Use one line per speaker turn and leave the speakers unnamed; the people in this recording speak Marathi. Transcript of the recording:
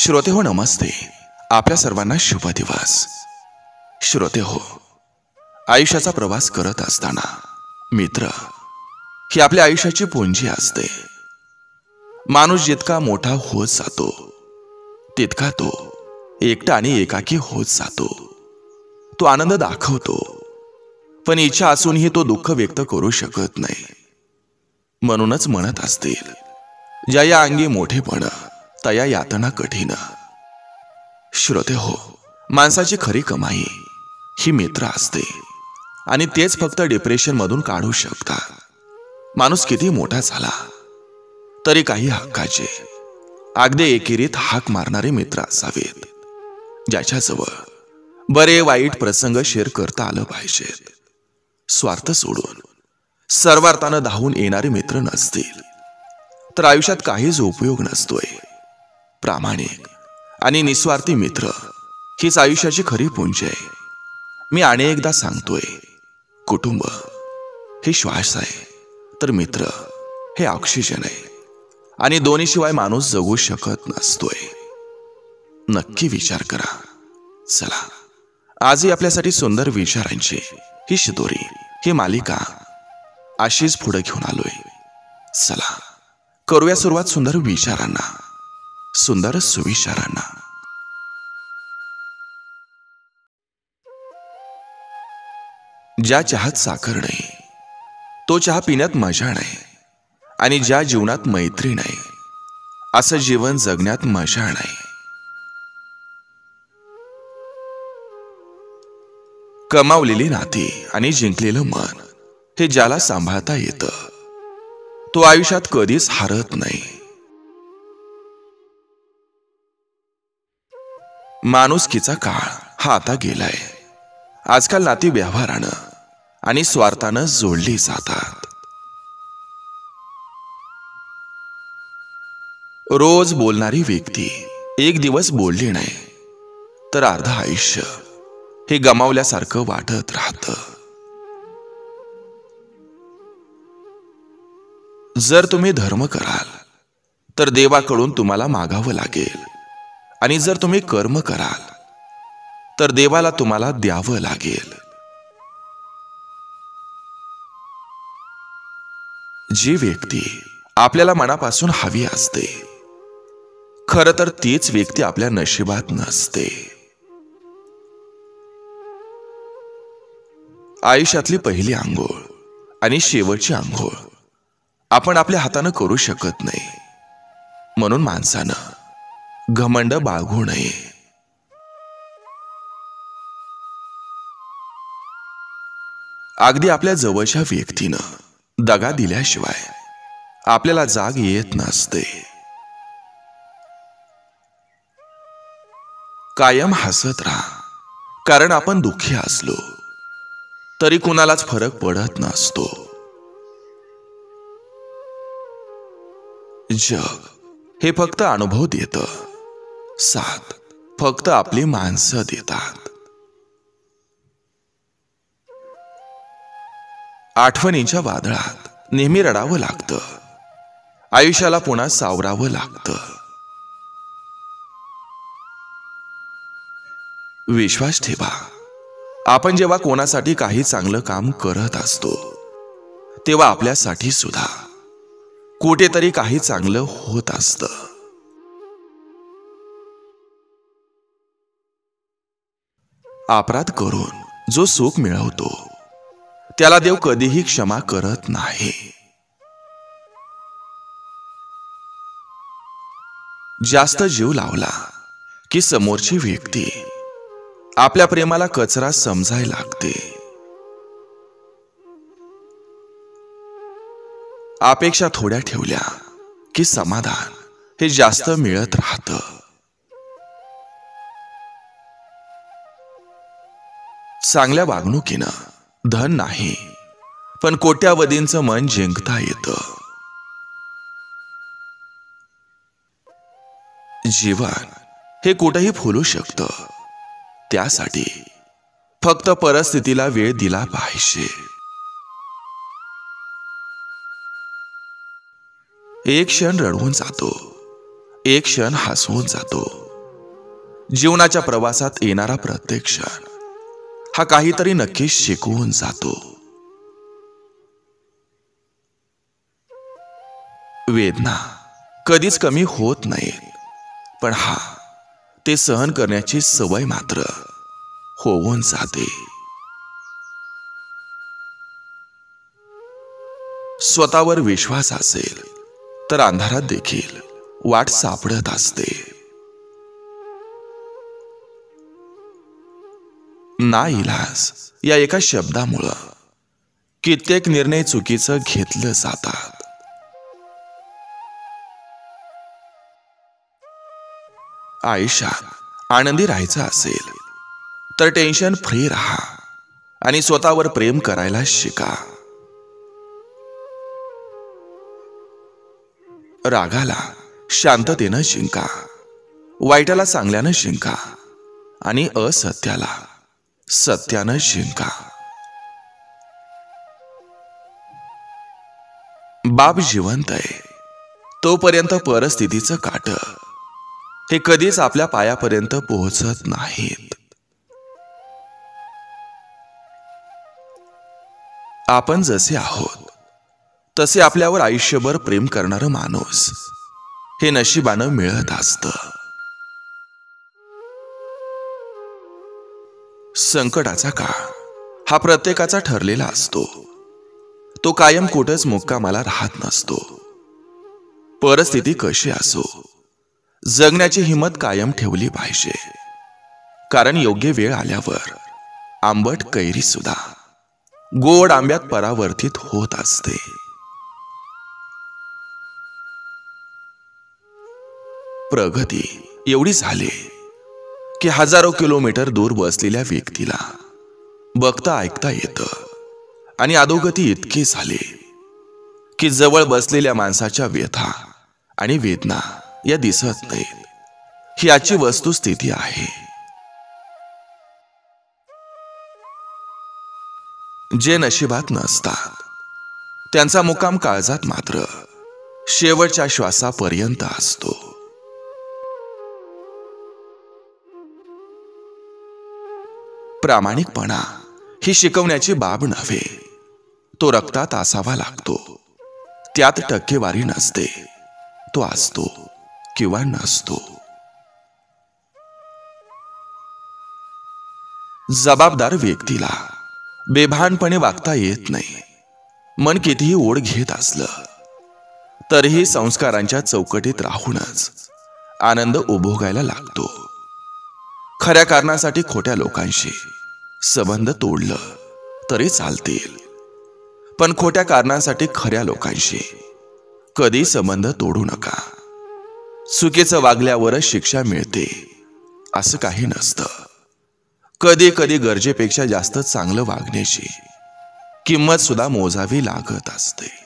श्रोते हो नमस्ते. आपल्या सर्वांना शुभ दिवस. श्रोते हो, आयुष्याचा प्रवास करत असताना मित्र ही आपल्या आयुष्याची पुंजी असते. माणूस जितका मोठा होत जातो तितका तो एकटा आणि एकाकी होत जातो. तो आनंद दाखवतो, पण इच्छा असूनही तो दुःख व्यक्त करू शकत नाही. म्हणूनच म्हणत असतील, ज्या या अंगी मोठेपण तया यातना कठीण. श्रोते हो, माणसाची खरी कमाई ही मित्र असते आणि तेच फक्त डिप्रेशन मधून काढू शकतात. माणूस किती मोठा झाला तरी काही हक्काचे, अगदी एकेरीत हाक मारणारे मित्र असावेत, ज्याच्याजवळ बरे वाईट प्रसंग शेअर करता आलं पाहिजेत. स्वार्थ सोडून सर्वार्थानं धावून येणारे मित्र नसतील तर आयुष्यात काहीच उपयोग नसतोय. प्रामाणिक आणि निस्वार्थी मित्र हीच आयुष्याची खरी पुंजी आहे. मी अनेकदा सांगतोय, कुटुंब हे श्वास आहे तर मित्र हे ऑक्सिजन आहे, आणि दोन्ही शिवाय माणूस जगू शकत नसतोय. नक्की विचार करा. चला, आजही आपल्यासाठी सुंदर विचारांची ही शिदोरी, ही मालिका अशीच पुढे घेऊन आलोय. चला, करूया सुरुवात सुंदर विचारांना, सुंदर सुविचारांना. ज्या चहात साखर नाही तो चहा पिण्यात मजा नाही, आणि ज्या जीवनात मैत्री नाही असं जीवन जगण्यात मजा नाही. कमावलेली नाती आणि जिंकलेलं मन हे ज्याला सांभाळता येतं तो आयुष्यात कधीच हारत नाही. माणुसकीचा काळ हा आता गेलाय. आजकाल नाती व्यवहारानं आणि स्वार्थानं जोडली जातात. रोज बोलणारी व्यक्ती एक दिवस बोलली नाही तर अर्ध आयुष्य हे गमावल्यासारखं वाटत राहतं. जर तुम्ही धर्म कराल तर देवाकडून तुम्हाला मागावं लागेल, आणि जर तुम्ही कर्म कराल तर देवाला तुम्हाला द्यावं लागेल. जी व्यक्ती आपल्याला मनापासून हवी असते, खरं तर तीच व्यक्ती आपल्या नशिबात नसते. आयुष्यातली पहिली आंघोळ आणि शेवटची आंघोळ आपण आपल्या हातानं करू शकत नाही. म्हणून माणसानं घमंड बाळगू नये. अगदी आपल्या जवळच्या व्यक्तीनं दगा दिल्याशिवाय आपल्याला जाग येत नसते. कायम हसत राहा, कारण आपण दुःखी असलो तरी कुणालाच फरक पडत नसतो. जग हे फक्त अनुभव देतं, साथ फक्त आपली माणसं देतात. आठवणींच्या वादळात नेहमी रडावं लागतं, आयुष्याला पुन्हा सावरावं लागतं. विश्वास ठेवा, आपण जेव्हा कोणासाठी काही चांगलं काम करत असतो तेव्हा आपल्यासाठी सुद्धा कुठेतरी काही चांगलं होत असतं. अपराध करून जो सुख मिळवतो त्याला देव कधीही क्षमा करत नाही. जास्त जीव लावला की समोरची व्यक्ती आपल्या प्रेमाला कचरा समजायला लागते. अपेक्षा थोड्या ठेवल्या की समाधान हे जास्त मिळत राहतं. चांगल्या वागणुकीनं धन नाही, पण कोट्यावधींचं मन जिंकता येतं. जीवन हे कुठेही फुलू शकतं, त्यासाठी फक्त परिस्थितीला वेळ दिला पाहिजे. एक क्षण रडवून जातो, एक क्षण हसवून जातो, जीवनाच्या प्रवासात येणारा प्रत्येक क्षण हा काहीतरी नक्कीच शिकवून जातो. वेदना कधीच कमी होत नाहीत, पण ते सहन करण्याची सवय मात्र होऊन जाते. स्वतःवर विश्वास असेल तर अंधारात देखील वाट सापडत असते. नाईलाज या एका शब्दामुळं कित्येक निर्णय चुकीचं घेतलं जातात. आयुष्यात आनंदी राहायचं असेल तर टेन्शन फ्री राहा आणि स्वतःवर प्रेम करायला शिका. रागाला शांततेनं जिंका, वाईटाला चांगल्यानं जिंका आणि असत्याला सत्यानं जिंका. बाप जिवंत आहे तोपर्यंत परिस्थितीचं काट हे कधीच आपल्या पायापर्यंत पोहोचत नाहीत. आपण जसे आहोत तसे आपल्यावर आयुष्यभर प्रेम करणारं माणूस हे नशिबानं मिळत असतं. संकटाचा काळ हा प्रत्येकाचा ठरलेला असतो. तो कायम कुठंच मुक्कामाला राहत नसतो. परिस्थिती कशी असो, जगण्याची हिंमत कायम ठेवली पाहिजे, कारण योग्य वेळ आल्यावर आंबट कैरी सुद्धा गोड आंब्यात परावर्तित होत असते. प्रगती एवढी झाली की हजारो किलोमीटर दूर बसलेल्या व्यक्तीला बघता ऐकता येतं, आणि अधोगती इतकी झाली की जवळ बसलेल्या माणसाच्या व्यथा आणि वेदना या दिसत नाहीत. ही आजची वस्तुस्थिती आहे. जे नशिबात नसतात त्यांचा मुक्काम काळजात मात्र शेवटच्या श्वासापर्यंत असतो. प्रामाणिकपणा ही शिकवण्याची बाब नव्हे, तो रक्तात असावा लागतो. त्यात टक्केवारी नसते, तो असतो किंवा नसतो. जबाबदार व्यक्तीला बेभानपणे वागता येत नाही. मन कितीही ओढ घेत असलं तरीही संस्कारांच्या चौकटीत राहूनच आनंद उपभोगायला लागतो. खऱ्या कारणासाठी खोट्या लोकांशी संबंध तोडलं तरी चालतील, पण खोट्या कारणांसाठी खऱ्या लोकांशी कधी संबंध तोडू नका. चुकीचं वागल्यावरच शिक्षा मिळते असं काही नसतं. कधी कधी गरजेपेक्षा जास्त चांगलं वागण्याची किंमत सुद्धा मोजावी लागत असते.